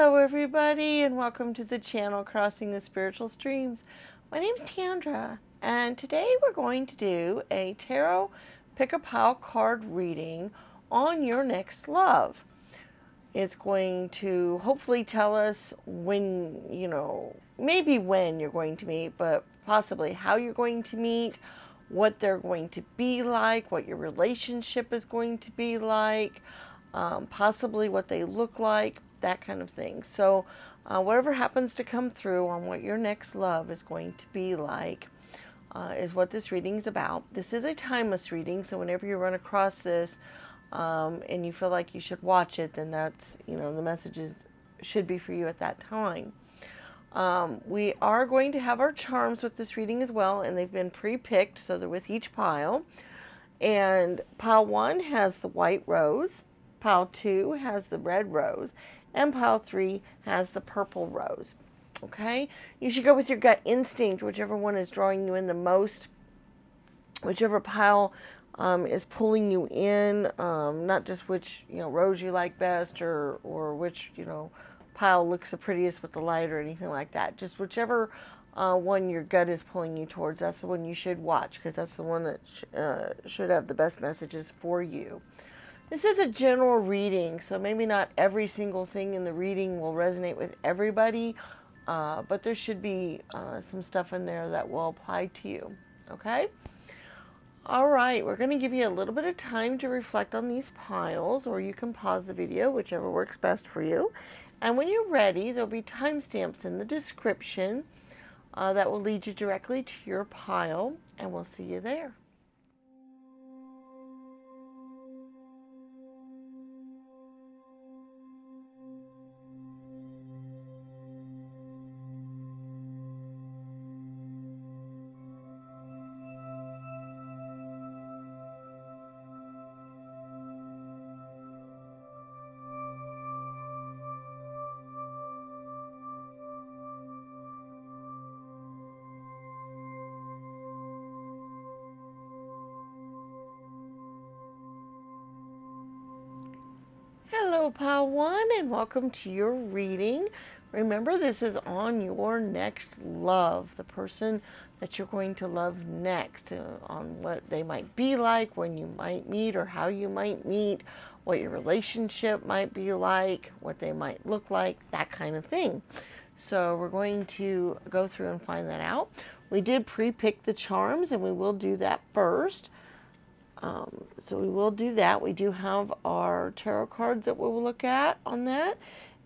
Hello everybody and welcome to the channel Crossing the Spiritual Streams. My name's Tandra and today we're going to do a tarot pick-a-pile card reading on your next love. It's going to hopefully tell us when, maybe when you're going to meet, but possibly how you're going to meet, what they're going to be like, what your relationship is going to be like, possibly what they look like, that kind of thing. So whatever happens to come through on what your next love is going to be like is what this reading is about. This is a timeless reading, so whenever you run across this and you feel like you should watch it, then that's, the messages should be for you at that time. We are going to have our charms with this reading as well, and they've been pre-picked, so they're with each pile. And pile 1 has the white rose, pile 2 has the red rose, and pile 3 has the purple rose. Okay? You should go with your gut instinct, whichever one is drawing you in the most, whichever pile is pulling you in, not just which rose you like best or which pile looks the prettiest with the light or anything like that. Just whichever one your gut is pulling you towards, that's the one you should watch, because that's the one that should have the best messages for you. This is a general reading, so maybe not every single thing in the reading will resonate with everybody, but there should be some stuff in there that will apply to you. Okay? All right, we're going to give you a little bit of time to reflect on these piles, or you can pause the video, whichever works best for you. And when you're ready, there'll be timestamps in the description that will lead you directly to your pile, and we'll see you there. Hello, pile 1, and welcome to your reading. Remember, this is on your next love, the person that you're going to love next, on what they might be like, when you might meet, or how you might meet, what your relationship might be like, what they might look like, that kind of thing. So we're going to go through and find that out. We did pre-pick the charms, and we will do that first. So we will do that. We do have our tarot cards that we will look at on that.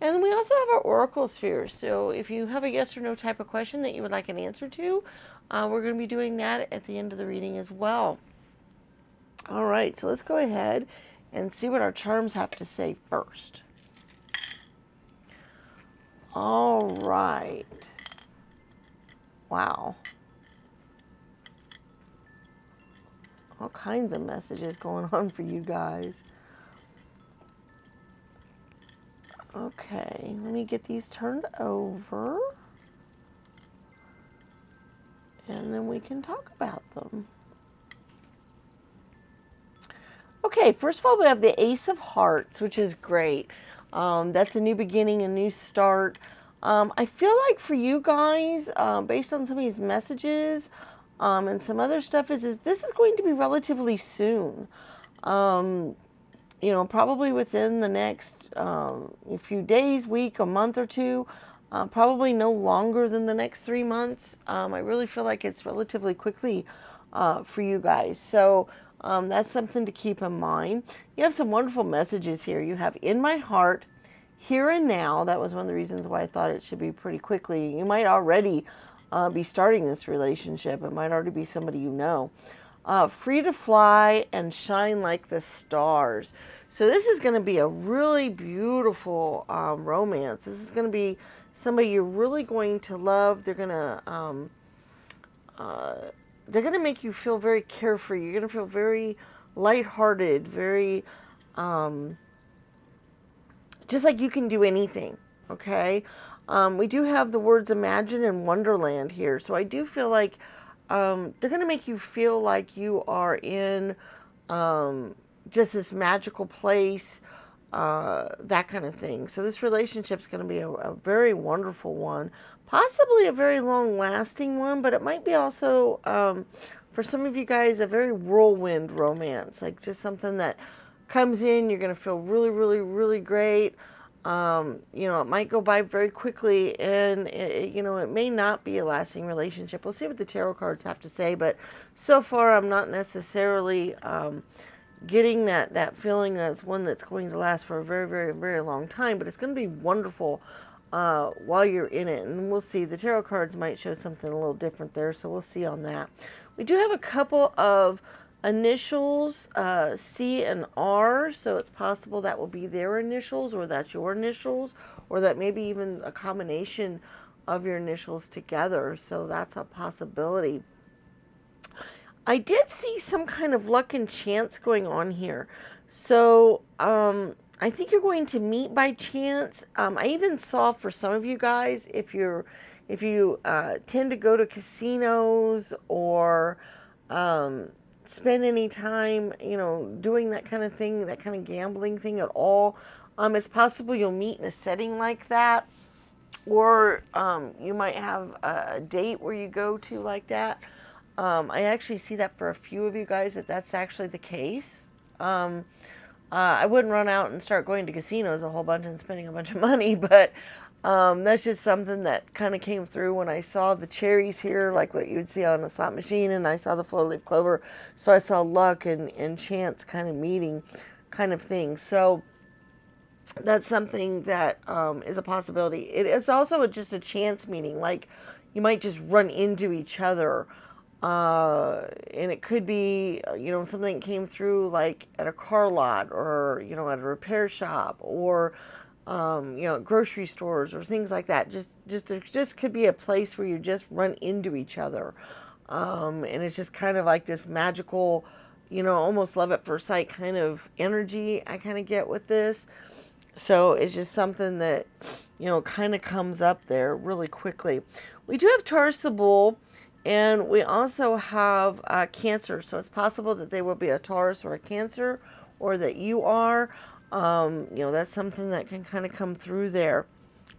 And then we also have our oracle spheres. So if you have a yes or no type of question that you would like an answer to, we're going to be doing that at the end of the reading as well. All right, so let's go ahead and see what our charms have to say first. All right. Wow. All kinds of messages going on for you guys. Okay, let me get these turned over, and then we can talk about them. Okay, first of all, we have the Ace of Hearts, which is great. That's a new beginning, a new start. I feel like for you guys, based on some of these messages, and some other stuff, is this is going to be relatively soon. Probably within the next few days, week, a month or two, probably no longer than the next 3 months. I really feel like it's relatively quickly for you guys. So that's something to keep in mind. You have some wonderful messages here. You have in my heart, here and now. That was one of the reasons why I thought it should be pretty quickly. You might already be starting this relationship. It might already be somebody you know. Free to fly and shine like the stars. So this is going to be a really beautiful romance. This is going to be somebody you're really going to love. They're going to make you feel very carefree. You're going to feel very lighthearted, very just like you can do anything. Okay. We do have the words imagine and wonderland here. So I do feel like they're going to make you feel like you are in just this magical place. that kind of thing. So this relationship's going to be a very wonderful one, possibly a very long-lasting one, but it might be also, for some of you guys, a very whirlwind romance, like just something that comes in, you're going to feel really, really, really great. It might go by very quickly, and it may not be a lasting relationship. We'll see what the tarot cards have to say, but so far I'm not necessarily getting that feeling that it's one that's going to last for a very, very, very long time, but it's going to be wonderful while you're in it. And we'll see. The tarot cards might show something a little different there, so we'll see on that. We do have a couple of initials, C and R, so it's possible that will be their initials, or that's your initials, or that maybe even a combination of your initials together, so that's a possibility. I did see some kind of luck and chance going on here, so I think you're going to meet by chance. I even saw, for some of you guys, if you tend to go to casinos or spend any time, doing that kind of thing, that kind of gambling thing at all, it's possible you'll meet in a setting like that, or you might have a date where you go to like that. I actually see that for a few of you guys, that's actually the case. I wouldn't run out and start going to casinos a whole bunch and spending a bunch of money, but that's just something that kind of came through when I saw the cherries here, like what you would see on a slot machine, and I saw the four-leaf clover, so I saw luck and chance kind of meeting kind of thing. So that's something that is a possibility. It is also just a chance meeting, like you might just run into each other. And it could be, something that came through like at a car lot, or, at a repair shop, or, grocery stores or things like that. Just could be a place where you just run into each other. And it's just kind of like this magical, almost love at first sight kind of energy I kind of get with this. So it's just something that, kind of comes up there really quickly. We do have Taurus the Bull, and we also have Cancer. So it's possible that they will be a Taurus or a Cancer, or that you are. That's something that can kind of come through there.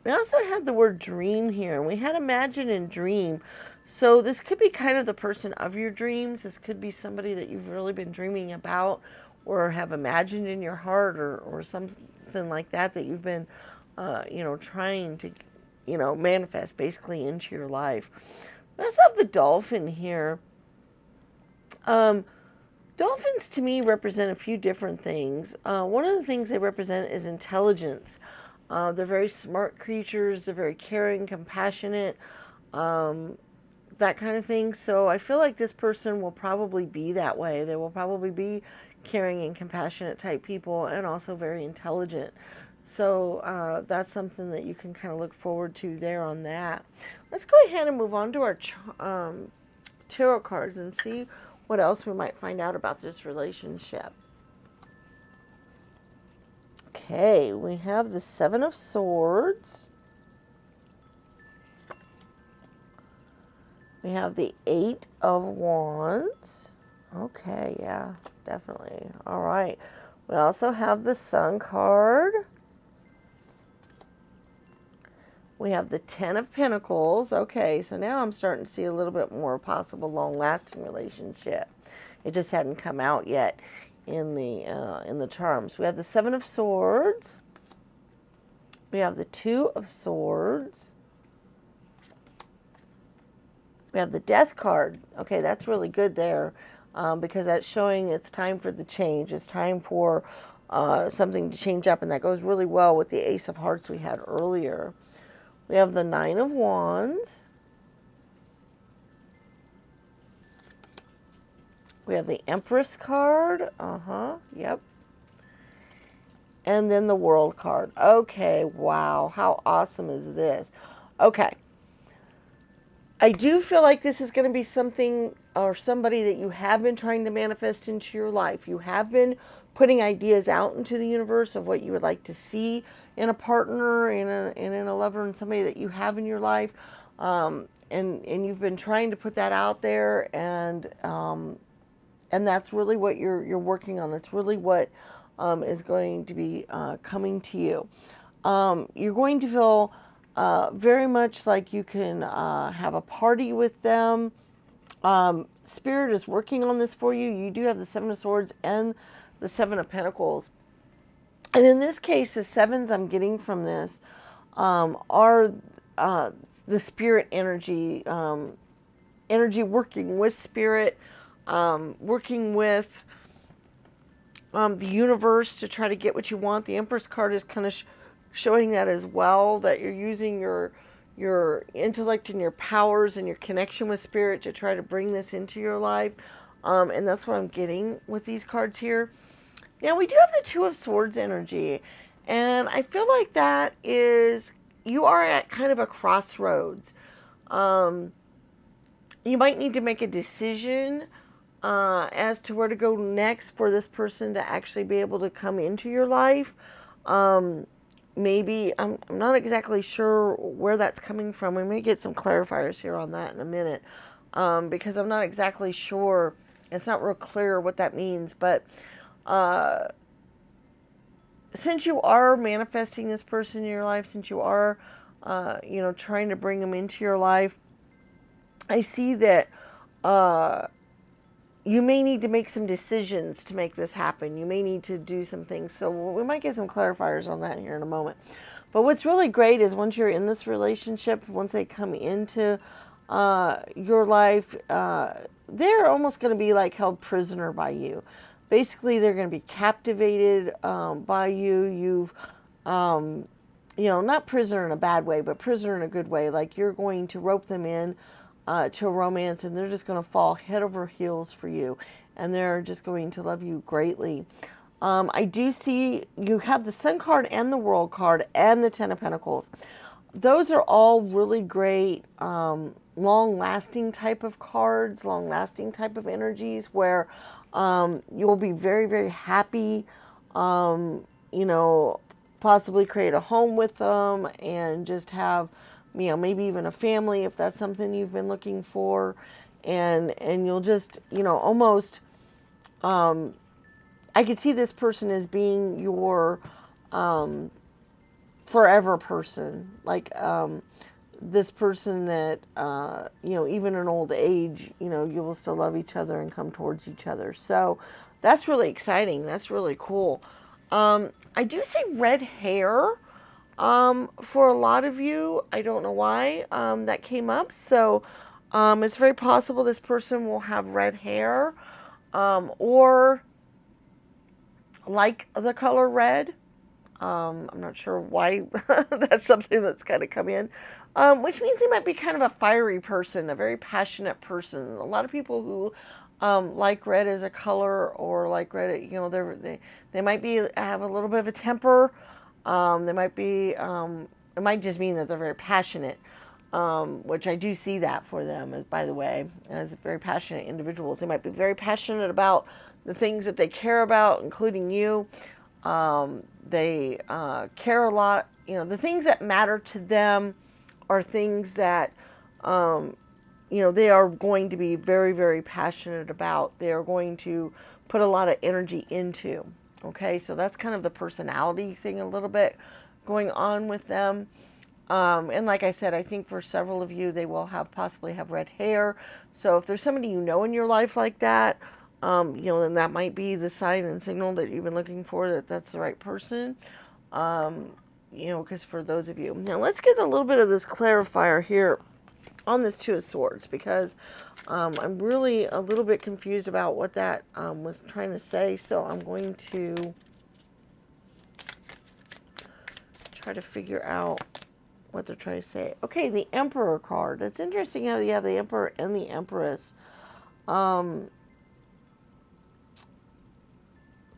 We also had the word dream here, and we had imagine and dream. So this could be kind of the person of your dreams. This could be somebody that you've really been dreaming about, or have imagined in your heart, or something like that you've been, trying to, manifest basically into your life. We also have the dolphin here. Dolphins to me represent a few different things. One of the things they represent is intelligence. They're very smart creatures. They're very caring, compassionate, that kind of thing. So I feel like this person will probably be that way. They will probably be caring and compassionate type people, and also very intelligent. So that's something that you can kind of look forward to there on that. Let's go ahead and move on to our tarot cards and see what else we might find out about this relationship. Okay, we have the Seven of Swords. We have the Eight of Wands. Okay, yeah, definitely. All right. We also have the Sun card. We have the Ten of Pentacles. Okay, so now I'm starting to see a little bit more possible long-lasting relationship. It just hadn't come out yet in the charms. We have the Seven of Swords. We have the Two of Swords. We have the Death card. Okay, that's really good there, because that's showing it's time for the change. It's time for something to change up, and that goes really well with the Ace of Hearts we had earlier. We have the Nine of Wands. We have the Empress card. Yep. And then the World card. Okay, wow. How awesome is this? Okay. I do feel like this is going to be something or somebody that you have been trying to manifest into your life. You have been putting ideas out into the universe of what you would like to see in a partner, in a lover, and somebody that you have in your life. And you've been trying to put that out there, and that's really what you're working on. That's really what is going to be coming to you. You're going to feel very much like you can have a party with them. Spirit is working on this for you. You do have the Seven of Swords and the Seven of Pentacles. And in this case, the sevens I'm getting from this are the spirit energy, energy working with spirit, working with the universe to try to get what you want. The Empress card is kind of showing that as well, that you're using your intellect and your powers and your connection with spirit to try to bring this into your life. And that's what I'm getting with these cards here. Now, we do have the Two of Swords energy, and I feel like that is, you are at kind of a crossroads. You might need to make a decision as to where to go next for this person to actually be able to come into your life. Maybe, I'm not exactly sure where that's coming from. We may get some clarifiers here on that in a minute, because I'm not exactly sure. It's not real clear what that means, but since you are manifesting this person in your life, since you are, trying to bring them into your life, I see that you may need to make some decisions to make this happen. You may need to do some things. So we might get some clarifiers on that here in a moment. But what's really great is once you're in this relationship, once they come into your life, they're almost going to be like held prisoner by you. Basically, they're going to be captivated by you. You've, not prisoner in a bad way, but prisoner in a good way. Like you're going to rope them in to a romance, and they're just going to fall head over heels for you, and they're just going to love you greatly. I do see you have the Sun card and the World card and the Ten of Pentacles. Those are all really great, long-lasting type of cards, long-lasting type of energies where you'll be very, very happy, possibly create a home with them and just have, maybe even a family if that's something you've been looking for. And you'll just, almost, I could see this person as being your forever person. Like this person that, even in old age, you will still love each other and come towards each other. So that's really exciting. That's really cool. I do see red hair for a lot of you. I don't know why that came up. So it's very possible this person will have red hair or like the color red. I'm not sure why that's something that's kind of come in, which means they might be kind of a fiery person, a very passionate person. A lot of people who like red as a color or like red, they might have a little bit of a temper. They might be, it might just mean that they're very passionate, which I do see that for them, by the way, as very passionate individuals. They might be very passionate about the things that they care about, including you. They care a lot. The things that matter to them are things that, they are going to be very, very passionate about. They are going to put a lot of energy into. Okay, so that's kind of the personality thing a little bit going on with them. And like I said, I think for several of you, they will possibly have red hair. So if there's somebody in your life like that, then that might be the sign and signal that you've been looking for, that that's the right person. Because for those of you. Now let's get a little bit of this clarifier here on this Two of Swords, because I'm really a little bit confused about what that was trying to say. So I'm going to try to figure out what they're trying to say. Okay, the Emperor card. It's interesting how you have the Emperor and the Empress.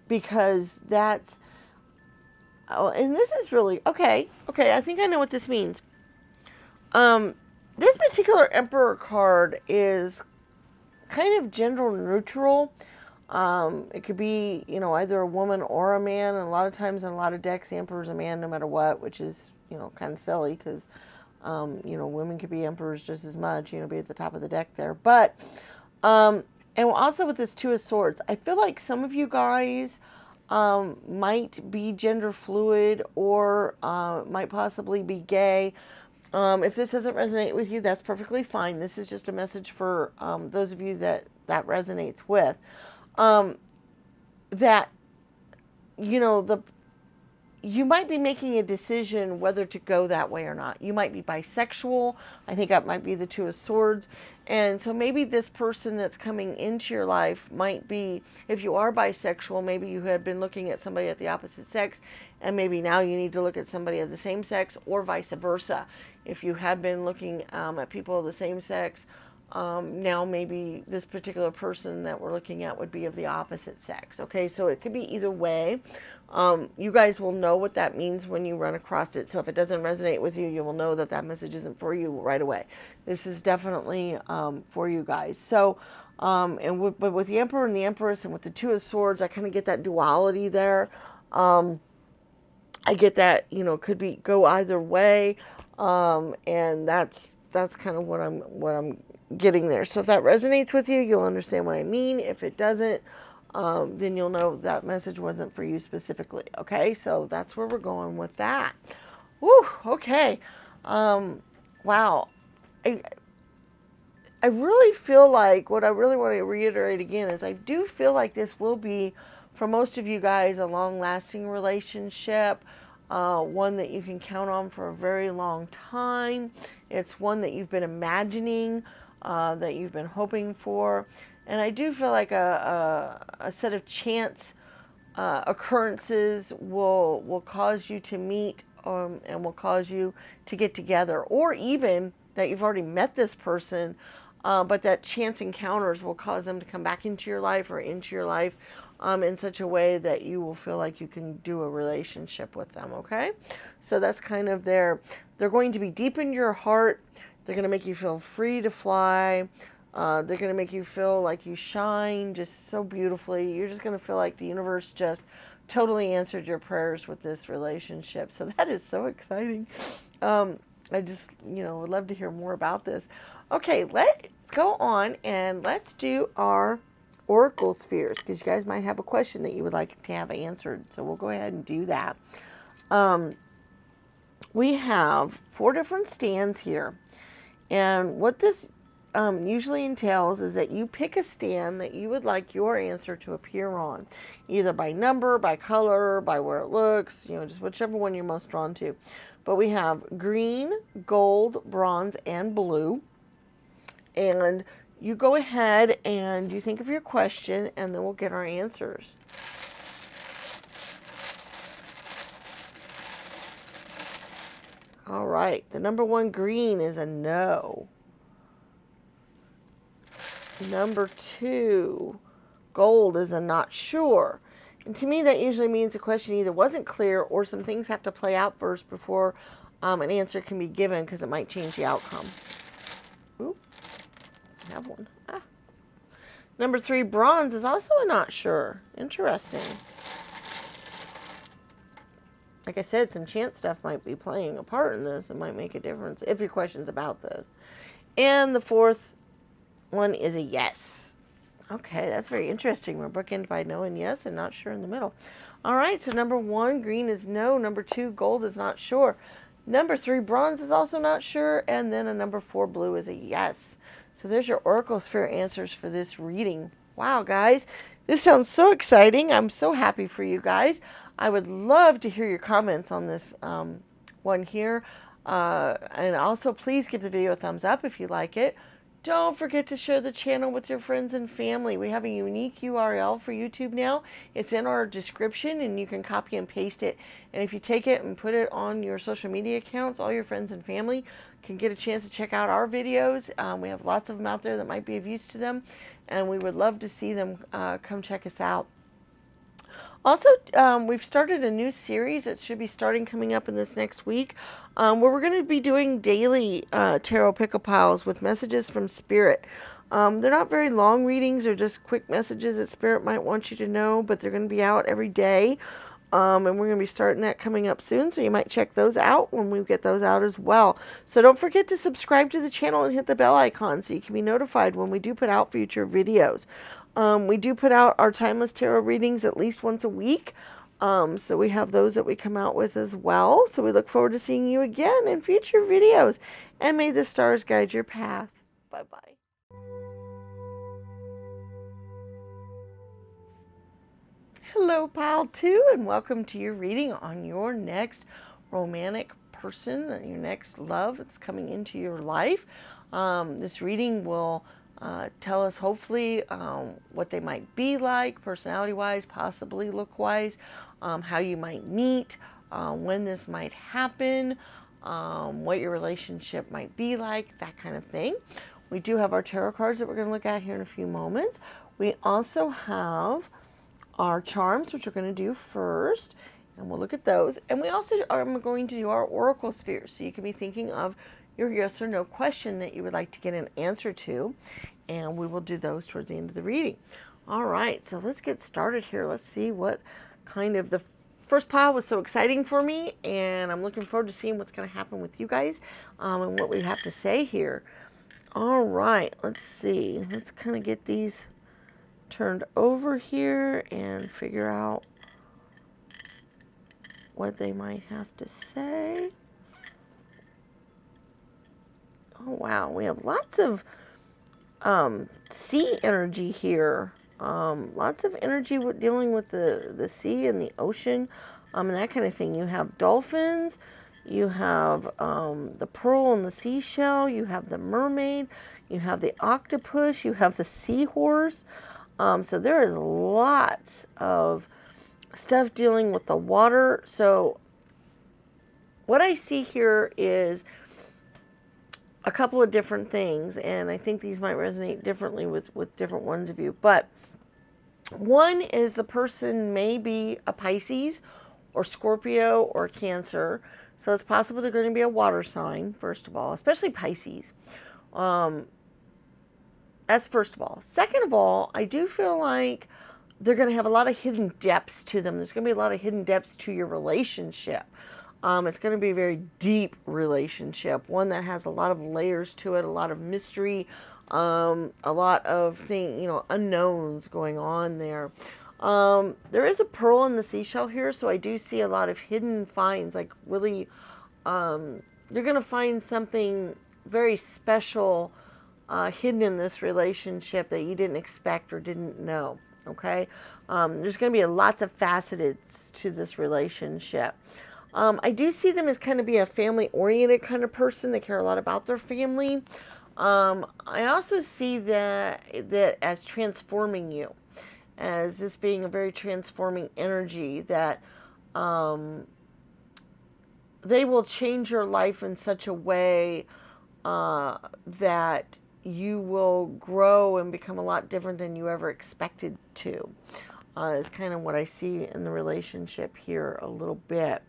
Because that's, and this is really, okay, I think I know what this means. This particular Emperor card is kind of gender neutral. It could be, either a woman or a man, and a lot of times in a lot of decks, the Emperor is a man no matter what, which is, kind of silly, because, women could be emperors just as much, be at the top of the deck there. But, and also with this Two of Swords, I feel like some of you guys might be gender fluid or might possibly be gay. If this doesn't resonate with you, that's perfectly fine. This is just a message for those of you that resonates with. That, you know, you might be making a decision whether to go that way or not. You might be bisexual. I think that might be the Two of Swords. And so maybe this person that's coming into your life might be, if you are bisexual, maybe you had been looking at somebody at the opposite sex, and maybe now you need to look at somebody of the same sex, or vice versa. If you had been looking at people of the same sex, now maybe this particular person that we're looking at would be of the opposite sex. Okay, so it could be either way. You guys will know what that means when you run across it. So if it doesn't resonate with you, you will know that that message isn't for you right away. This is definitely for you guys. So, but with the Emperor and the Empress and with the Two of Swords, I kind of get that duality there. I get that, you know, could be go either way, and that's kind of what I'm getting there. So if that resonates with you, you'll understand what I mean. If it doesn't, then you'll know that message wasn't for you specifically. Okay, so that's where we're going with that. Woo, okay. Wow. I really feel like what I really want to reiterate again is I do feel like this will be, for most of you guys, a long-lasting relationship, one that you can count on for a very long time. It's one that you've been imagining, that you've been hoping for. And I do feel like a set of chance occurrences will cause you to meet, and will cause you to get together, or even that you've already met this person, but that chance encounters will cause them to come back into your life or into your life in such a way that you will feel like you can do a relationship with them. Okay, so that's kind of they're going to be deep in your heart. They're going to make you feel free to fly. They're going to make you feel like you shine just so beautifully. You're just going to feel like the universe just totally answered your prayers with this relationship. So that is so exciting. I just, you know, would love to hear more about this. Okay, let's go on and let's do our oracle spheres, because you guys might have a question that you would like to have answered. So we'll go ahead and do that. We have 4 different stands here. And what this usually entails is that you pick a stand that you would like your answer to appear on, either by number, by color, by where it looks, you know, just whichever one you're most drawn to. But we have green, gold, bronze, and blue. And you go ahead and you think of your question, and then we'll get our answers. All right, the number 1 green is a no. Number 2, gold, is a not sure. And to me, that usually means the question either wasn't clear or some things have to play out first before an answer can be given, because it might change the outcome. Ooh, I have one. Ah. Number 3, bronze, is also a not sure. Interesting. Like I said, some chance stuff might be playing a part in this. It might make a difference if your question's about this. And the 4th one is a yes. Okay, that's very interesting. We're bookended by no and yes and not sure in the middle. All right, so number 1, green, is no. Number 2, gold, is not sure. Number 3, bronze, is also not sure. And then a number 4, blue, is a yes. So there's your oracle sphere answers for this reading. Wow, guys, this sounds so exciting. I'm so happy for you guys. I would love to hear your comments on this one here. And also, please give the video a thumbs up if you like it. Don't forget to share the channel with your friends and family. We have a unique URL for YouTube now. It's in our description, and you can copy and paste it. And if you take it and put it on your social media accounts, all your friends and family can get a chance to check out our videos. We have lots of them out there that might be of use to them, and we would love to see them come check us out. Also, we've started a new series that should be coming up in this next week, where we're going to be doing daily tarot pick-a-piles with messages from Spirit. They're not very long readings. They're just quick messages that Spirit might want you to know, but they're going to be out every day. And we're going to be starting that coming up soon, so you might check those out when we get those out as well. So don't forget to subscribe to the channel and hit the bell icon so you can be notified when we do put out future videos. We do put out our timeless tarot readings at least once a week. So we have those that we come out with as well. So we look forward to seeing you again in future videos. And may the stars guide your path. Bye-bye. Hello, pile 2, and welcome to your reading on your next romantic person, your next love that's coming into your life. This reading will tell us hopefully what they might be like, personality-wise, possibly look-wise, how you might meet, when this might happen, what your relationship might be like, that kind of thing. We do have our tarot cards that we're going to look at here in a few moments. We also have our charms, which we're going to do first, and we'll look at those. And we also are going to do our oracle spheres, so you can be thinking of your yes or no question that you would like to get an answer to, and we will do those towards the end of the reading. All right, so let's get started here. Let's see what kind of, the first pile was so exciting for me, and I'm looking forward to seeing what's going to happen with you guys and what we have to say here. All right, let's see. Let's kind of get these turned over here and figure out what they might have to say. Oh wow, we have lots of sea energy here. Lots of energy with dealing with the sea and the ocean, and that kind of thing. You have dolphins, you have the pearl and the seashell, you have the mermaid, you have the octopus, you have the seahorse. So there is lots of stuff dealing with the water. So what I see here is a couple of different things, and I think these might resonate differently with different ones of you. But one is the person may be a Pisces or Scorpio or Cancer. So it's possible they're going to be a water sign, first of all, especially Pisces. That's first of all. Second of all, I do feel like they're going to have a lot of hidden depths to them. There's going to be a lot of hidden depths to your relationship. It's going to be a very deep relationship, one that has a lot of layers to it, a lot of mystery, a lot of unknowns going on there. There is a pearl in the seashell here, so I do see a lot of hidden finds, like really, you're going to find something very special hidden in this relationship that you didn't expect or didn't know, okay? There's going to be lots of facets to this relationship. I do see them as kind of be a family-oriented kind of person. They care a lot about their family. I also see that as transforming you, as this being a very transforming energy, that they will change your life in such a way that you will grow and become a lot different than you ever expected to. Is kind of what I see in the relationship here a little bit.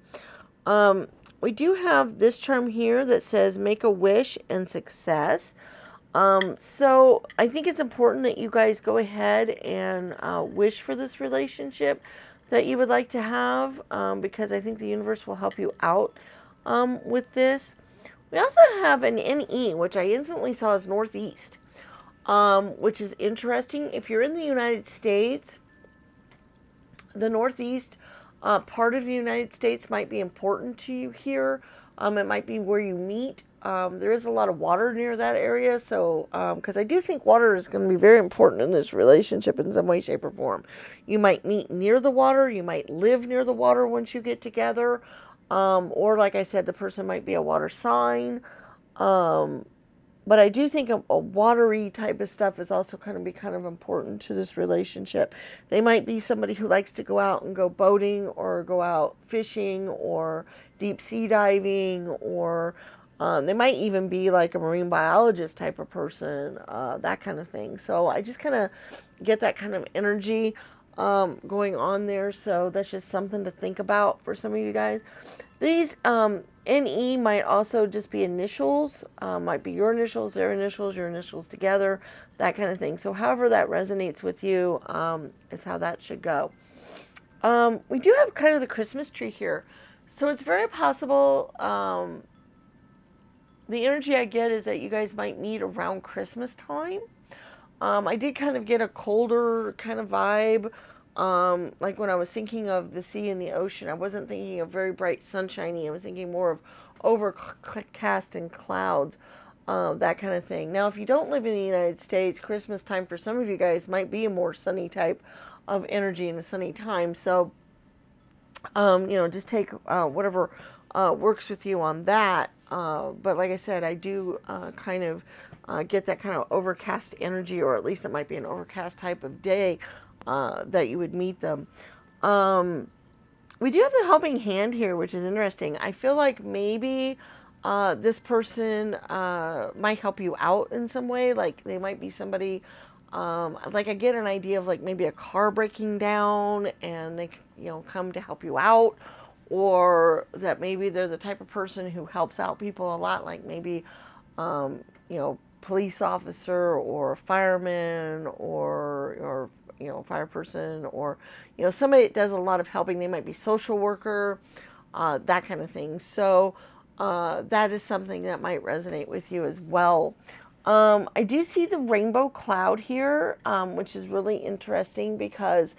We do have this charm here that says make a wish and success. So I think it's important that you guys go ahead and wish for this relationship that you would like to have, because I think the universe will help you out with this. We also have an NE, which I instantly saw as northeast, which is interesting. If you're in the United States, the northeast part of the United States might be important to you here. It might be where you meet. There is a lot of water near that area, so because I do think water is going to be very important in this relationship in some way, shape, or form. You might meet near the water. You might live near the water once you get together. Or like I said, the person might be a water sign. But I do think a watery type of stuff is also kind of important to this relationship. They might be somebody who likes to go out and go boating or go out fishing or deep sea diving, or they might even be like a marine biologist type of person, that kind of thing. So I just kind of get that kind of energy going on there. So that's just something to think about for some of you guys. These NE might also just be initials, might be your initials, their initials, your initials together, that kind of thing. So however that resonates with you is how that should go. We do have kind of the Christmas tree here. So it's very possible, the energy I get is that you guys might meet around Christmas time. I did kind of get a colder kind of vibe. Like when I was thinking of the sea and the ocean, I wasn't thinking of very bright sunshiny. I was thinking more of overcast and clouds, that kind of thing. Now, if you don't live in the United States, Christmas time for some of you guys might be a more sunny type of energy and a sunny time. So, just take whatever works with you on that. But like I said, I do kind of get that kind of overcast energy, or at least it might be an overcast type of day that you would meet them. We do have the helping hand here, which is interesting. I feel like maybe this person might help you out in some way. Like they might be somebody, like I get an idea of like maybe a car breaking down and they, come to help you out, or that maybe they're the type of person who helps out people a lot, like maybe, police officer or fireman or fire person, or somebody that does a lot of helping. They might be social worker, that kind of thing. So that is something that might resonate with you as well. I do see the rainbow cloud here, which is really interesting because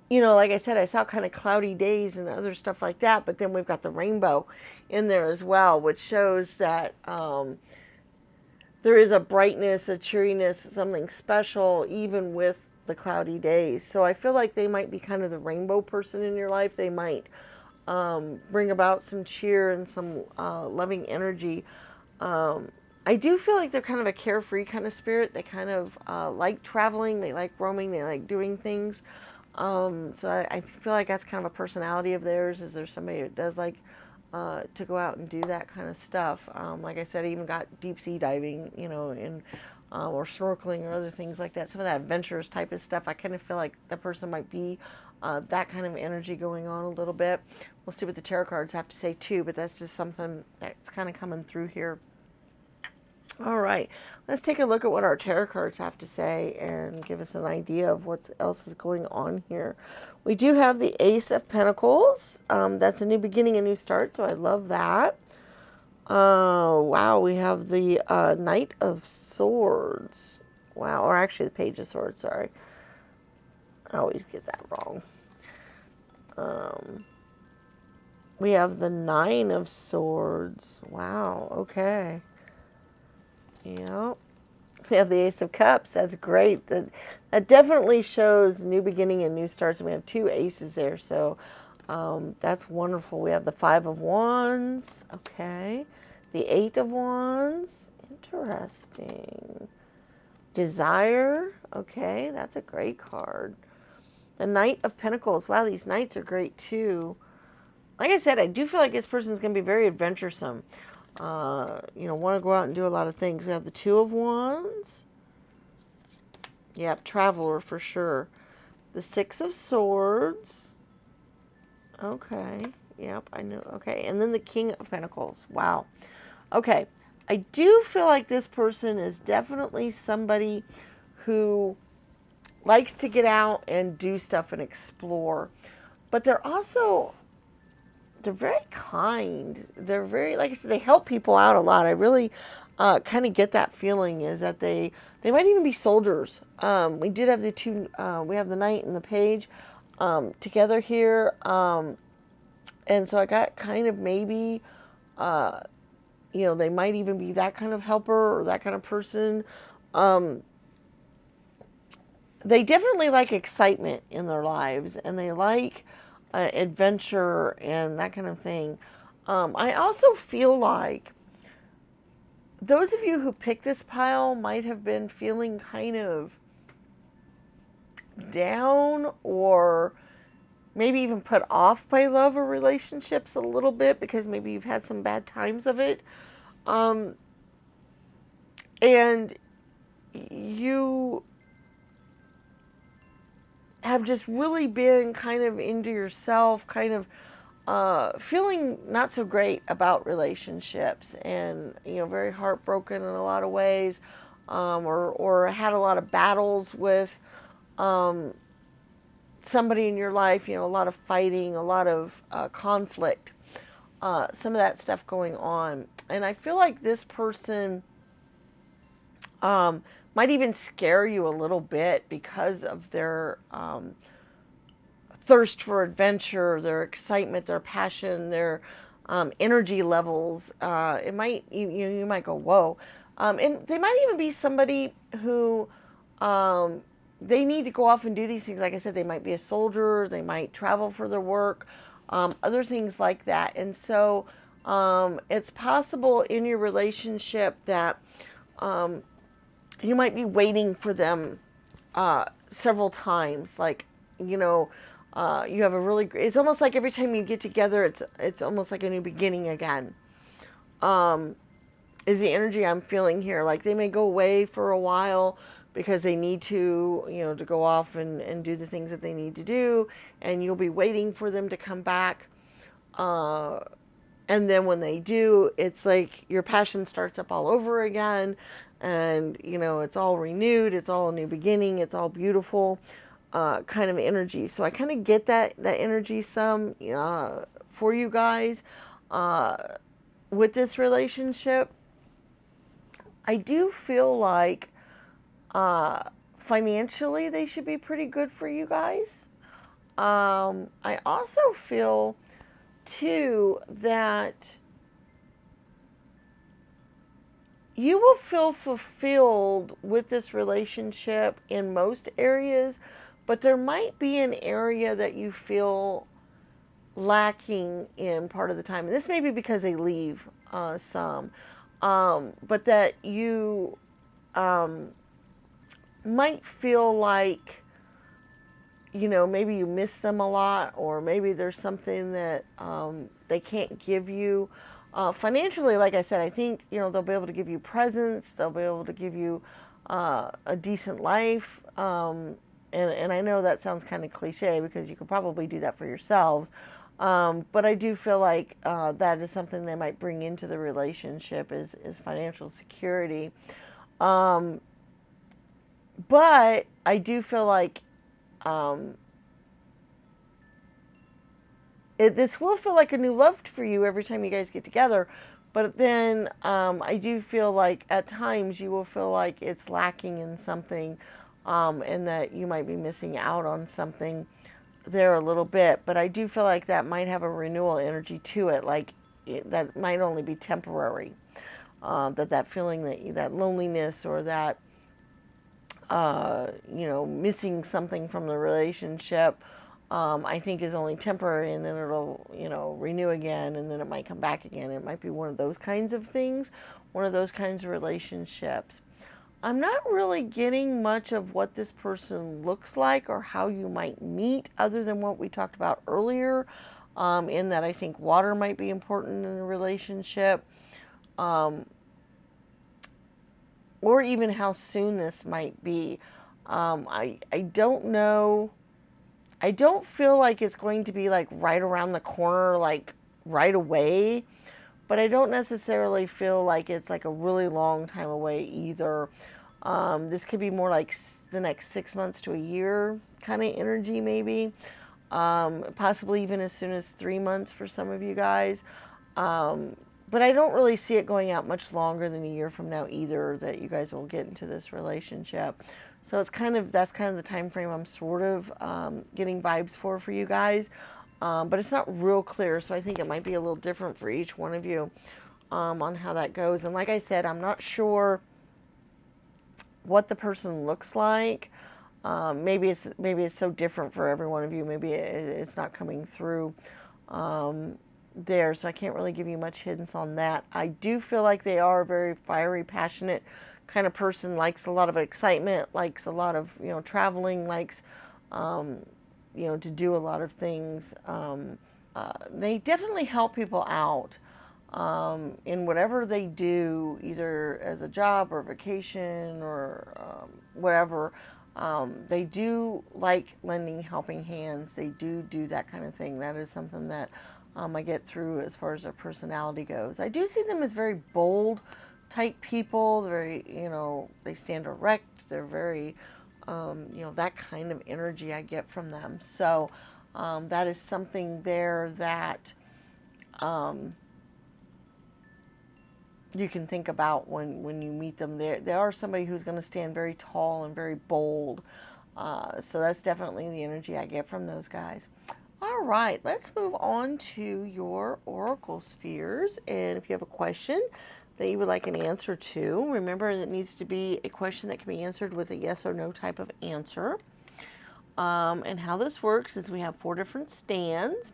like I said, I saw kind of cloudy days and other stuff like that, but then we've got the rainbow in there as well, which shows that there is a brightness, a cheeriness, something special, even with the cloudy days. So I feel like they might be kind of the rainbow person in your life. They might bring about some cheer and some loving energy. I do feel like they're kind of a carefree kind of spirit. They kind of like traveling, they like roaming, they like doing things. So I feel like that's kind of a personality of theirs. Is there somebody that does like to go out and do that kind of stuff? Like I said, I even got deep sea diving, or snorkeling or other things like that. Some of that adventurous type of stuff. I kind of feel like the person might be that kind of energy going on a little bit. We'll see what the tarot cards have to say too, but that's just something that's kind of coming through here. All right, let's take a look at what our tarot cards have to say and give us an idea of what else is going on here. We do have the Ace of Pentacles. That's a new beginning, a new start, so I love that. Wow, we have the Knight of Swords. Wow, or actually the Page of Swords, sorry. I always get that wrong. We have the Nine of Swords. Wow, okay. Yep. We have the Ace of Cups. That's great. That definitely shows new beginning and new starts. And we have two aces there, so that's wonderful. We have the Five of Wands. Okay. The Eight of Wands. Interesting. Desire. Okay, that's a great card. The Knight of Pentacles. Wow, these knights are great too. Like I said, I do feel like this person's going to be very adventuresome. Want to go out and do a lot of things. We have the Two of Wands. Yep, traveler for sure. The Six of Swords. Okay. Yep, I know. Okay, and then the King of Pentacles. Wow. Okay. I do feel like this person is definitely somebody who likes to get out and do stuff and explore. But they're very kind. They're very, like I said, they help people out a lot. I really kind of get that feeling is that they might even be soldiers. We did have the two, we have the Knight and the Page together here. And so I got kind of maybe, they might even be that kind of helper or that kind of person. They definitely like excitement in their lives, and they like adventure and that kind of thing. I also feel like those of you who picked this pile might have been feeling kind of down, or maybe even put off by love or relationships a little bit because maybe you've had some bad times of it. And you have just really been kind of into yourself, kind of feeling not so great about relationships, and very heartbroken in a lot of ways, or had a lot of battles with somebody in your life, a lot of fighting, a lot of conflict, some of that stuff going on. And I feel like this person Might even scare you a little bit because of their thirst for adventure, their excitement, their passion, their energy levels. It might you might go whoa, and they might even be somebody who they need to go off and do these things. Like I said, they might be a soldier, they might travel for their work, other things like that. And so it's possible in your relationship that you might be waiting for them several times. Like, you know, you have a really. It's almost like every time you get together, it's almost like a new beginning again. Um, is the energy I'm feeling here? Like they may go away for a while because they need to, to go off and do the things that they need to do, and you'll be waiting for them to come back. Uh, and then when they do, it's like your passion starts up all over again, and it's all renewed, it's all a new beginning, it's all beautiful, kind of energy. So I kind of get that energy some for you guys uh, with this relationship. I do feel like financially they should be pretty good for you guys. I also feel too that you will feel fulfilled with this relationship in most areas, but there might be an area that you feel lacking in part of the time. And this may be because they leave some, but that you might feel like, maybe you miss them a lot, or maybe there's something that they can't give you. Financially, like I said, I think, they'll be able to give you presents, they'll be able to give you a decent life. And I know that sounds kind of cliche because you could probably do that for yourselves. But I do feel like that is something they might bring into the relationship is financial security. But I do feel like this will feel like a new love for you every time you guys get together. But then I do feel like at times you will feel like it's lacking in something, and that you might be missing out on something there a little bit. But I do feel like that might have a renewal energy to it, like that might only be temporary. That feeling, that loneliness, or that missing something from the relationship, I think is only temporary, and then it'll, renew again, and then it might come back again. It might be one of those kinds of things, one of those kinds of relationships. I'm not really getting much of what this person looks like or how you might meet, other than what we talked about earlier, in that I think water might be important in a relationship. Or even how soon this might be. I don't know. I don't feel like it's going to be like right around the corner, like right away, but I don't necessarily feel like it's like a really long time away either. This could be more like the next 6 months to a year kind of energy, maybe. Possibly even as soon as 3 months for some of you guys. But I don't really see it going out much longer than a year from now either, that you guys will get into this relationship. So that's kind of the time frame I'm sort of getting vibes for you guys. But it's not real clear, so I think it might be a little different for each one of you on how that goes. And like I said, I'm not sure what the person looks like. Maybe it's so different for every one of you. Maybe it's not coming through there, so I can't really give you much hints on that. I do feel like they are a very fiery, passionate kind of person, likes a lot of excitement, likes a lot of traveling, likes to do a lot of things. They definitely help people out in whatever they do, either as a job or vacation or whatever. They do like lending helping hands. They do that kind of thing. That is something that I get through as far as their personality goes. I do see them as very bold type people. They're very, they stand erect. They're very, that kind of energy I get from them. So that is something there that you can think about when you meet them. They are somebody who's going to stand very tall and very bold. So that's definitely the energy I get from those guys. All right, let's move on to your oracle spheres. And if you have a question that you would like an answer to, remember it needs to be a question that can be answered with a yes or no type of answer. And how this works is we have 4 different stands.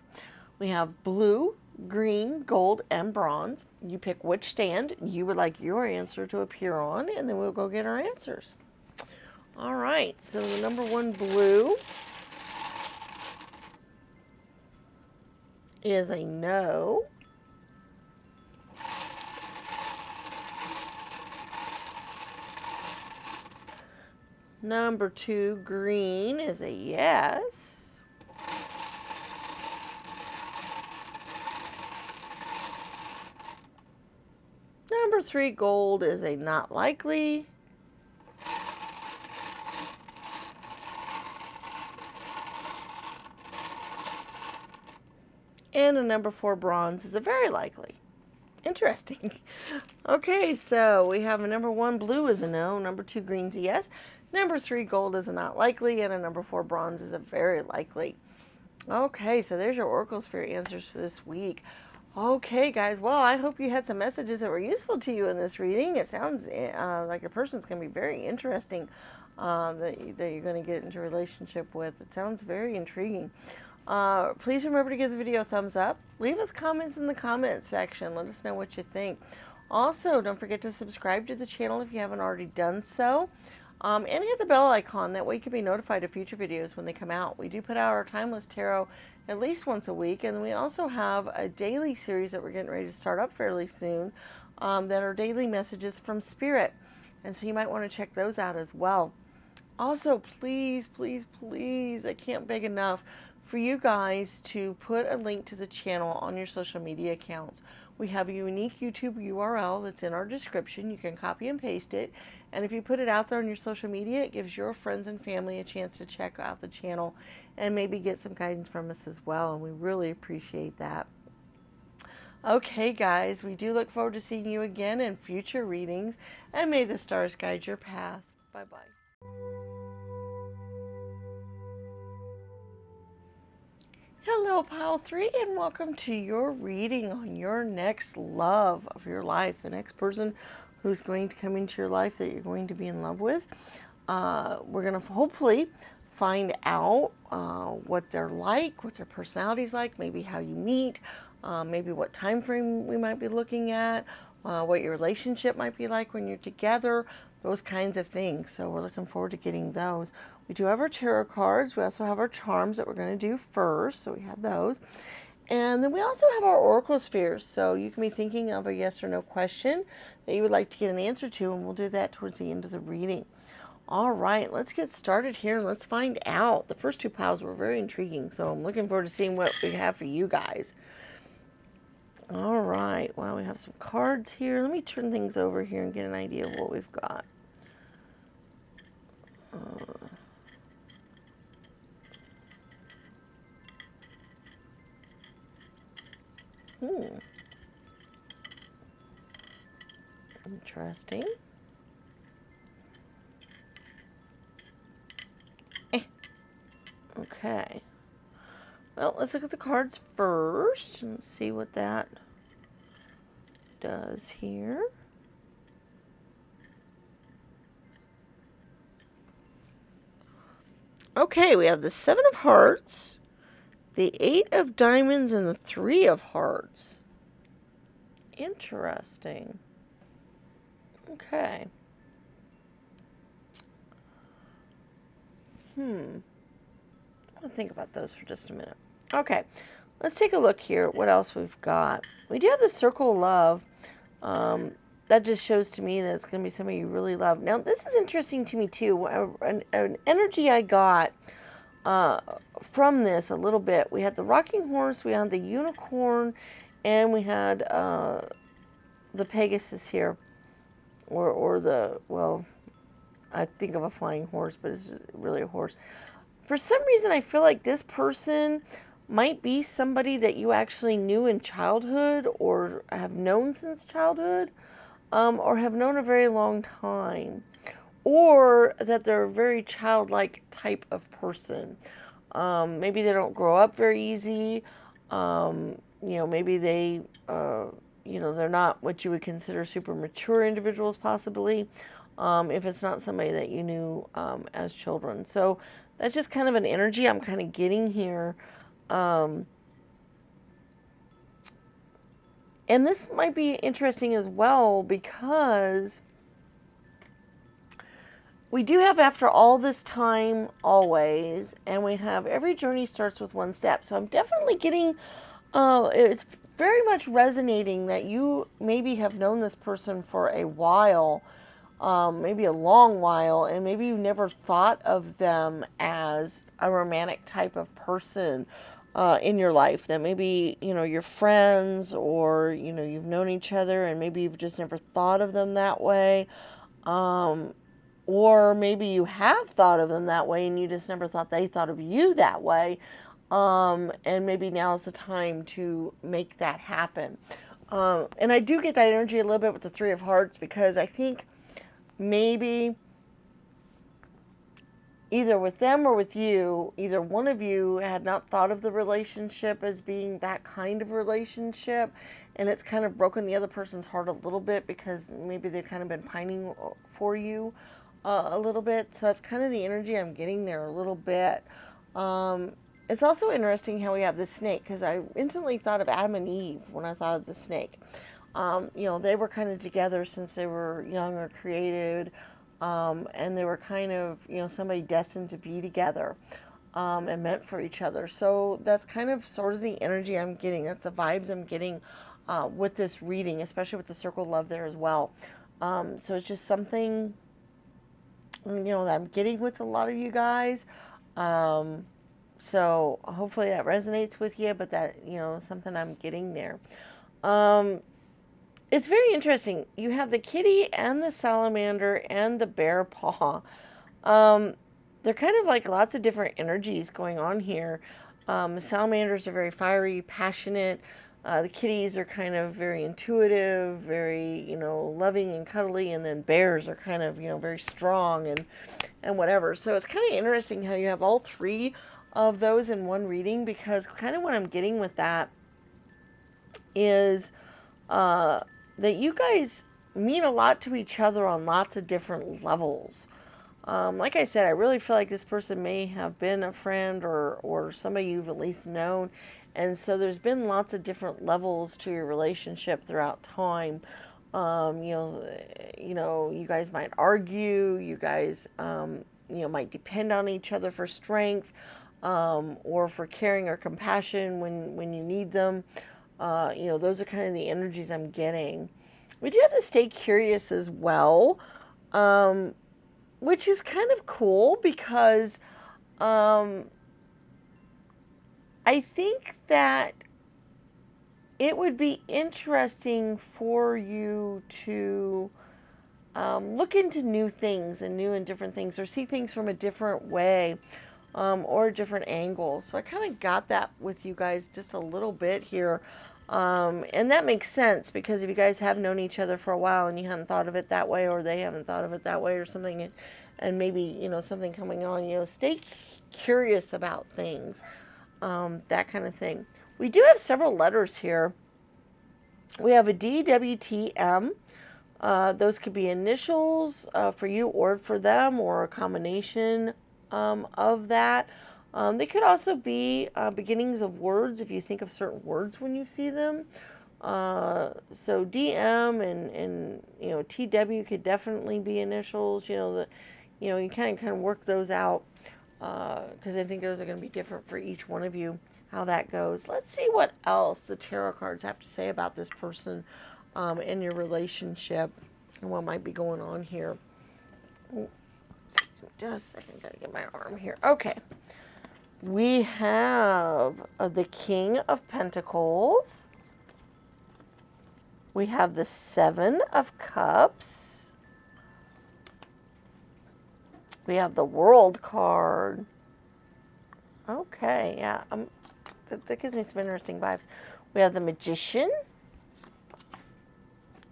We have blue, green, gold, and bronze. You pick which stand you would like your answer to appear on, and then we'll go get our answers. All right, so the number 1 blue is a no. Number 2 green is a yes. Number 3 gold is a not likely. And a number 4 bronze is a very likely. Interesting. Okay, so we have a number 1 blue is a no, number 2 green's a yes, number 3 gold is a not likely, and a number 4 bronze is a very likely. Okay, so there's your oracle sphere answers for this week. Okay, guys, well, I hope you had some messages that were useful to you in this reading. It sounds like a person's going to be very interesting that you're going to get into a relationship with. It sounds very intriguing. Please remember to give the video a thumbs up. Leave us comments in the comments section. Let us know what you think. Also, don't forget to subscribe to the channel if you haven't already done so. And hit the bell icon. That way you can be notified of future videos when they come out. We do put out our Timeless Tarot at least once a week. And we also have a daily series that we're getting ready to start up fairly soon that are daily messages from Spirit. And so you might want to check those out as well. Also, please, please, please, I can't beg enough for you guys to put a link to the channel on your social media accounts. We have a unique YouTube URL that's in our description. You can copy and paste it. And if you put it out there on your social media, it gives your friends and family a chance to check out the channel and maybe get some guidance from us as well. And we really appreciate that. Okay, guys, we do look forward to seeing you again in future readings. And may the stars guide your path. Bye-bye. Hello, Pile 3, and welcome to your reading on your next love of your life, the next person who's going to come into your life that you're going to be in love with. We're going to hopefully find out what they're like, what their personality's like, maybe how you meet, maybe what time frame we might be looking at, what your relationship might be like when you're together, those kinds of things. So we're looking forward to getting those. We do have our tarot cards. We also have our charms that we're going to do first. So we have those. And then we also have our oracle spheres. So you can be thinking of a yes or no question that you would like to get an answer to, and we'll do that towards the end of the reading. All right, let's get started here and let's find out. The first 2 piles were very intriguing, so I'm looking forward to seeing what we have for you guys. All right, well, we have some cards here. Let me turn things over here and get an idea of what we've got. Interesting. Okay. Well, let's look at the cards first and see what that does here. Okay, we have the 7 of Hearts, the 8 of Diamonds, and the 3 of Hearts. Interesting. Okay. I'll think about those for just a minute. Okay, let's take a look here at what else we've got. We do have the Circle of Love. That just shows to me that it's going to be somebody you really love. Now, this is interesting to me, too. An energy I got from this a little bit. We had the Rocking Horse, we had the Unicorn, and we had the Pegasus here. Or the, well, I think of a flying horse, but it's just really a horse. For some reason, I feel like this person might be somebody that you actually knew in childhood or have known since childhood. or have known a very long time, or that they're a very childlike type of person. Maybe they don't grow up very easy. Maybe they're not what you would consider super mature individuals, possibly, if it's not somebody that you knew as children. So that's just kind of an energy I'm kind of getting here. And this might be interesting as well because we do have after all this time always, and we have every journey starts with one step. So I'm definitely getting, it's very much resonating that you maybe have known this person for a while, maybe a long while, and maybe you never thought of them as a romantic type of person in your life. That maybe, you're friends, or, you've known each other and maybe you've just never thought of them that way. Or maybe you have thought of them that way and you just never thought they thought of you that way. And maybe now's the time to make that happen. And I do get that energy a little bit with the Three of Hearts, because I think maybe either with them or with you, either one of you had not thought of the relationship as being that kind of relationship, and it's kind of broken the other person's heart a little bit because maybe they've kind of been pining for you a little bit. So that's kind of the energy I'm getting there a little bit. It's also interesting how we have the snake, because I instantly thought of Adam and Eve when I thought of the snake. They were kind of together since they were young or created, and they were kind of, somebody destined to be together, and meant for each other. So that's kind of sort of the energy I'm getting. That's the vibes I'm getting with this reading, especially with the circle of love there as well. So it's just something, that I'm getting with a lot of you guys. So hopefully that resonates with you, but that, something I'm getting there. It's very interesting. You have the kitty and the salamander and the bear paw. They're kind of like lots of different energies going on here. The salamanders are very fiery, passionate. The kitties are kind of very intuitive, very, loving and cuddly. And then bears are kind of, very strong and whatever. So it's kind of interesting how you have all three of those in one reading, because kind of what I'm getting with that is that you guys mean a lot to each other on lots of different levels. Like I said, I really feel like this person may have been a friend or somebody you've at least known. And so there's been lots of different levels to your relationship throughout time. You guys might argue, you guys, might depend on each other for strength, or for caring or compassion when you need them. Those are kind of the energies I'm getting. We do have to stay curious as well, which is kind of cool because I think that it would be interesting for you to look into new things and new and different things, or see things from a different way, or a different angle. So I kind of got that with you guys just a little bit here. And that makes sense, because if you guys have known each other for a while and you haven't thought of it that way, or they haven't thought of it that way or something, and maybe, something coming on, stay curious about things, that kind of thing. We do have several letters here. We have a D, W, T, M. Those could be initials for you or for them, or a combination of that. They could also be beginnings of words, if you think of certain words when you see them. So DM and TW could definitely be initials. You kind of work those out, because I think those are going to be different for each one of you, how that goes. Let's see what else the tarot cards have to say about this person in your relationship, and what might be going on here. Oh, excuse me just a second, gotta get my arm here. Okay. We have the King of Pentacles. We have the Seven of Cups. We have the World card. Okay, yeah, that gives me some interesting vibes. We have the Magician.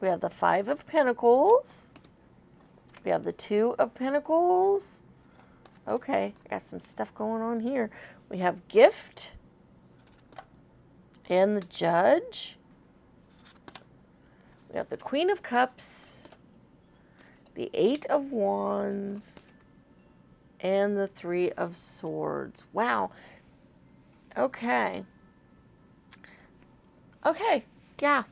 We have the Five of Pentacles. We have the Two of Pentacles. Okay, got some stuff going on here. We have Gift and the Judge. We have the Queen of Cups, the Eight of Wands, and the Three of Swords. Wow. Okay. Okay, yeah.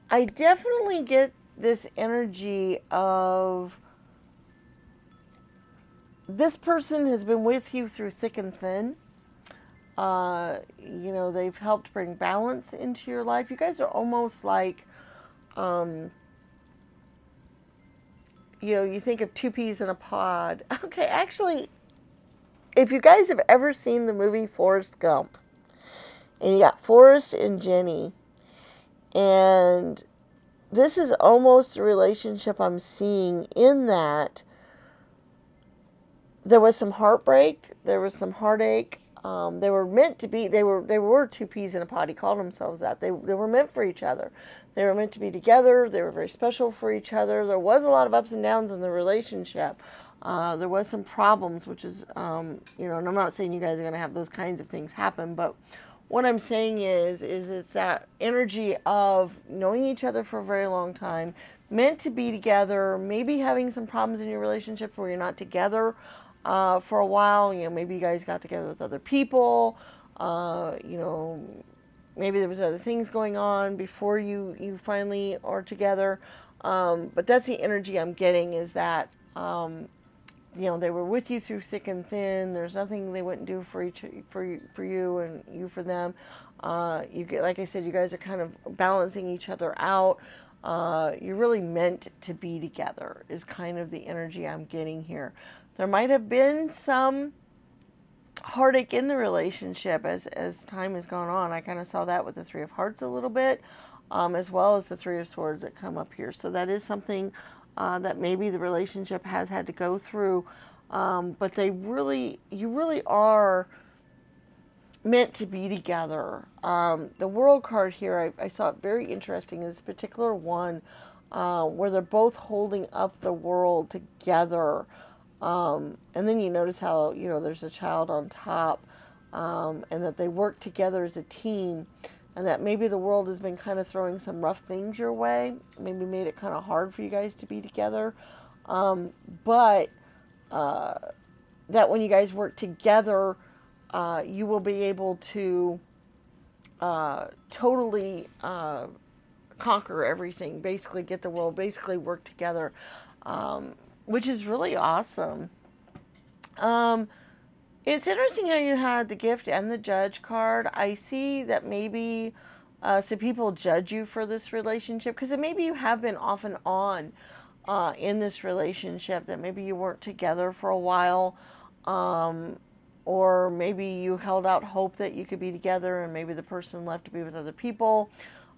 I definitely get this energy of this person has been with you through thick and thin. You know, they've helped bring balance into your life. You guys are almost like, you know, you think of two peas in a pod. Okay, actually, if you guys have ever seen the movie Forrest Gump, and you got Forrest and Jenny, and this is almost the relationship I'm seeing, in that there was some heartbreak, there was some heartache. They were meant to be, they were two peas in a pod. He called themselves that. They were meant for each other. They were meant to be together. They were very special for each other. There was a lot of ups and downs in the relationship. There was some problems, which is, you know, and I'm not saying you guys are going to have those kinds of things happen, but what I'm saying is it's that energy of knowing each other for a very long time, meant to be together, maybe having some problems in your relationship where you're not together for a while. You know, maybe you guys got together with other people. You know, maybe there was other things going on before you finally are together. But that's the energy I'm getting, is that you know, they were with you through thick and thin. There's nothing they wouldn't do for you, and you for them. You get, like I said, you guys are kind of balancing each other out. You're really meant to be together, is kind of the energy I'm getting here. There might have been some heartache in the relationship as time has gone on. I kind of saw that with the Three of Hearts a little bit, as well as the Three of Swords that come up here. So that is something that maybe the relationship has had to go through. But you really are meant to be together. The World card here, I saw it very interesting. This particular one, where they're both holding up the world together. And then you notice how, you know, there's a child on top, and that they work together as a team, and that maybe the world has been kind of throwing some rough things your way, maybe made it kind of hard for you guys to be together. But that when you guys work together, you will be able to totally conquer everything, basically get the world, basically work together, which is really awesome. It's interesting how you had the Gift and the Judge card. I see that maybe some people judge you for this relationship, because maybe you have been off and on in this relationship, that maybe you weren't together for a while, or maybe you held out hope that you could be together, and maybe the person left to be with other people,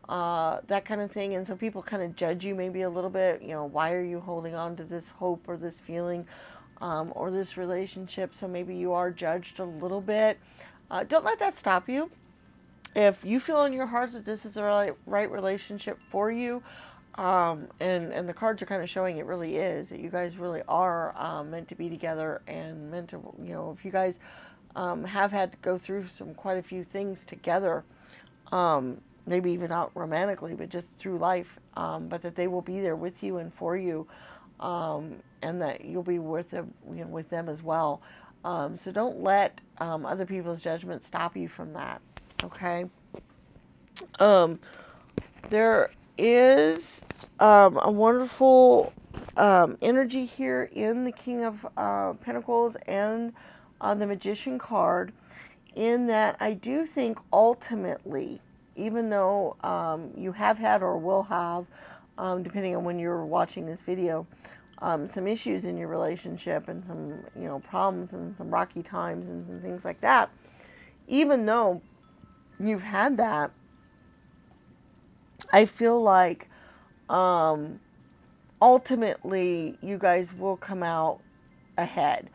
that kind of thing. And so people kind of judge you maybe a little bit, you know, why are you holding on to this hope or this feeling, or this relationship? So maybe you are judged a little bit. Don't let that stop you. If you feel in your heart that this is the right relationship for you, and the cards are kind of showing it really is, that you guys really are meant to be together, and meant to, you know, if you guys have had to go through quite a few things together, maybe even not romantically, but just through life, but that they will be there with you and for you, and that you'll be with them, you know, with them as well. So don't let other people's judgment stop you from that. Okay. There is a wonderful energy here in the King of Pentacles and the Magician card, in that I do think ultimately, even though you have had or will have, depending on when you're watching this video, some issues in your relationship, and some, you know, problems, and some rocky times, and some things like that, even though you've had that, I feel like ultimately you guys will come out ahead.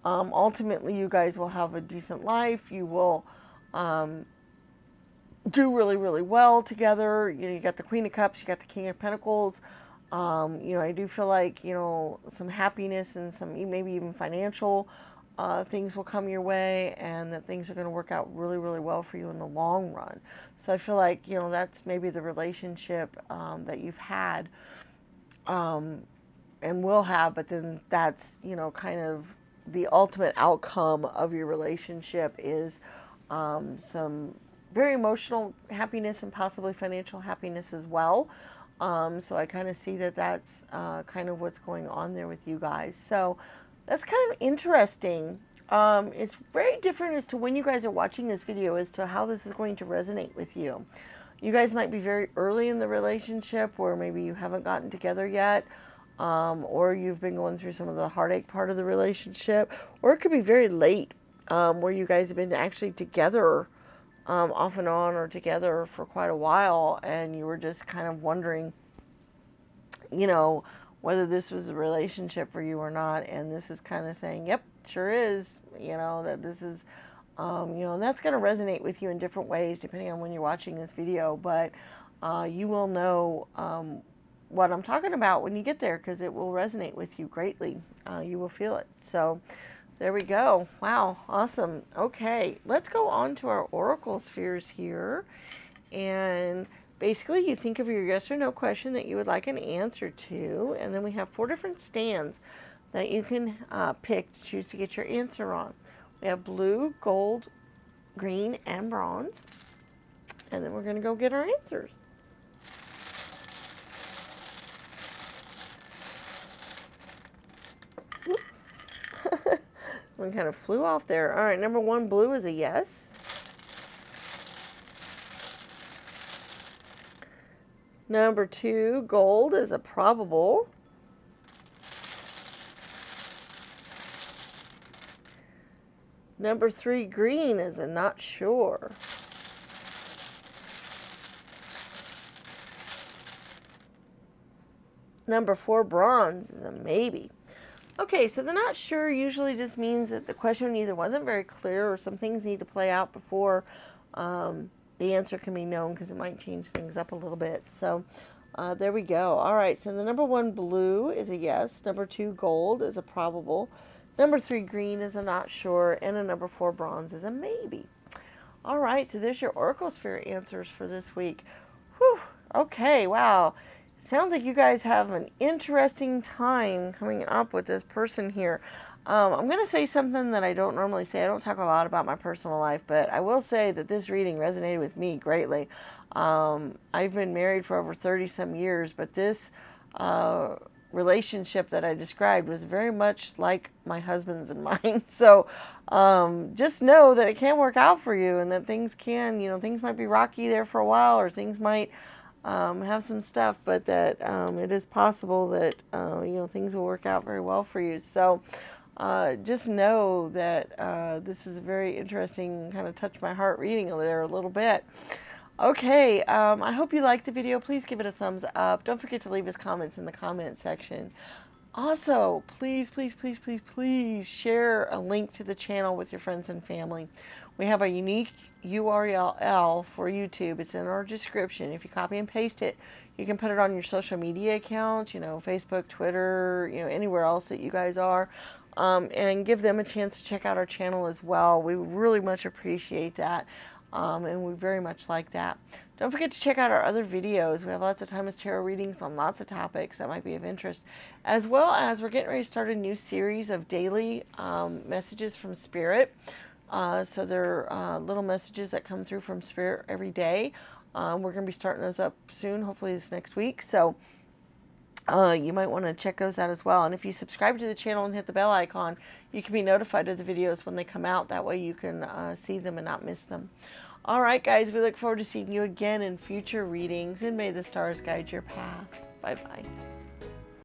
Ultimately you guys will have a decent life. You will do really, really well together. You know, you got the Queen of Cups, you got the King of Pentacles. You know, I do feel like, you know, some happiness and some maybe even financial things will come your way, and that things are going to work out really, really well for you in the long run. So I feel like, you know, that's maybe the relationship that you've had and will have, but then that's, you know, kind of the ultimate outcome of your relationship is some very emotional happiness and possibly financial happiness as well. So I kind of see that that's kind of what's going on there with you guys. So that's kind of interesting. It's very different as to when you guys are watching this video as to how this is going to resonate with you. You guys might be very early in the relationship where maybe you haven't gotten together yet, or you've been going through some of the heartache part of the relationship, or it could be very late where you guys have been actually together off and on or together for quite a while, and you were just kind of wondering, you know, whether this was a relationship for you or not. And this is kind of saying, yep, sure is, you know, that this is, you know, and that's going to resonate with you in different ways depending on when you're watching this video. But you will know what I'm talking about when you get there, because it will resonate with you greatly. You will feel it. So there we go. Wow, awesome. Okay, let's go on to our oracle spheres here. And basically you think of your yes or no question that you would like an answer to, and then we have 4 different stands that you can pick to choose to get your answer on. We have blue, gold, green, and bronze. And then we're going to go get our answers. One kind of flew off there. All right, number 1, blue is a yes. Number 2, gold is a probable. Number 3, green is a not sure. Number 4, bronze is a maybe. Okay, so the not sure usually just means that the question either wasn't very clear or some things need to play out before the answer can be known, because it might change things up a little bit. So there we go. All right, so the number 1, blue is a yes. Number 2, gold is a probable. Number 3, green is a not sure. And a number 4, bronze is a maybe. All right, so there's your oracle sphere answers for this week. Whew, okay, wow. Sounds like you guys have an interesting time coming up with this person here. I'm going to say something that I don't normally say. I don't talk a lot about my personal life, but I will say that this reading resonated with me greatly. I've been married for over 30-some years, but this relationship that I described was very much like my husband's and mine. So just know that it can work out for you, and that things can, you know, things might be rocky there for a while, or things might have some stuff, but that it is possible that you know, things will work out very well for you. So just know that this is a very interesting, kind of touch my heart reading there a little bit. Okay, I hope you liked the video. Please give it a thumbs up. Don't forget to leave us comments in the comment section. Also, please, please, please, please, please share a link to the channel with your friends and family. We have a unique URL for YouTube. It's in our description. If you copy and paste it, you can put it on your social media accounts, you know, Facebook, Twitter, you know, anywhere else that you guys are, and give them a chance to check out our channel as well. We really much appreciate that, and we very much like that. Don't forget to check out our other videos. We have lots of timeless tarot readings on lots of topics that might be of interest, as well as we're getting ready to start a new series of daily messages from Spirit. So they're little messages that come through from Spirit every day. We're going to be starting those up soon, hopefully this next week. So you might want to check those out as well. And if you subscribe to the channel and hit the bell icon, you can be notified of the videos when they come out. That way you can see them and not miss them. All right, guys, we look forward to seeing you again in future readings, and may the stars guide your path. Bye-bye.